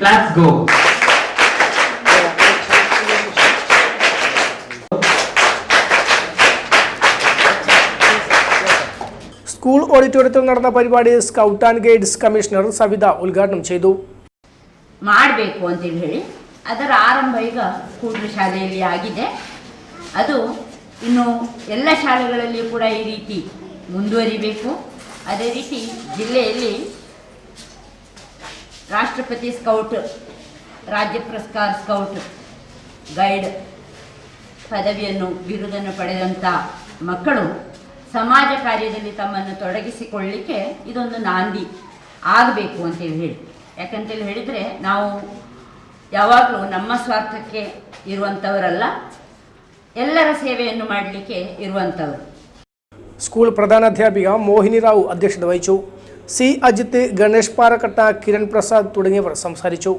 Let's go. School ഓഡിറ്റോറിയത്തിൽ നടന്ന പരിപാടി scout and guides commissioner Savitha ഉദ്ഘാടനം ചെയ്തു. ಮಾಡಬೇಕು ಅಂತ ಹೇಳಿ ಅದರ ಆರಂಭ ಈಗ ಕೂಡಲ ಶಾಲೆಯಲ್ಲಿ ಆಗಿದೆ. ಅದು ಇನ್ನು ಎಲ್ಲ ಶಾಲೆಗಳಲ್ಲಿ ಕೂಡ ಈ ರೀತಿ ಮುಂದುವರಿಬೇಕು. ಅದೇ ರೀತಿ ಜಿಲ್ಲೆಯಲ್ಲಿ ರಾಷ್ಟ್ರಪತಿ ಸ್ಕೌಟ್, ರಾಜ್ಯ ಪುರಸ್ಕಾರ ಸ್ಕೌಟ್ ಗೈಡ್ ಪದವಿಯನ್ನು ಬಿರುದನ್ನು ಪಡೆದಂಥ ಮಕ್ಕಳು ಸಮಾಜ ಕಾರ್ಯದಲ್ಲಿ ತಮ್ಮನ್ನು ತೊಡಗಿಸಿಕೊಳ್ಳಲಿಕ್ಕೆ ಇದೊಂದು ನಾಂದಿ ಆಗಬೇಕು ಅಂತೇಳಿ ಹೇಳಿ. ಯಾಕಂತೇಳಿ ಹೇಳಿದರೆ ನಾವು ಯಾವಾಗಲೂ ನಮ್ಮ ಸ್ವಾರ್ಥಕ್ಕೆ ಇರುವಂಥವರಲ್ಲ, ಎಲ್ಲರ ಸೇವೆಯನ್ನು ಮಾಡಲಿಕ್ಕೆ ಇರುವಂಥವರು. ಸ್ಕೂಲ್ ಪ್ರಧಾನಾಧ್ಯಾಪಿക മോഹിനി റാവു അധ്യക്ഷത വഹിച്ചു. സി അജിത്ത്, ഗണേഷ് പാറക്കട്ട, കിരൺ പ്രസാദ് തുടങ്ങിയവർ സംസാരിച്ചു.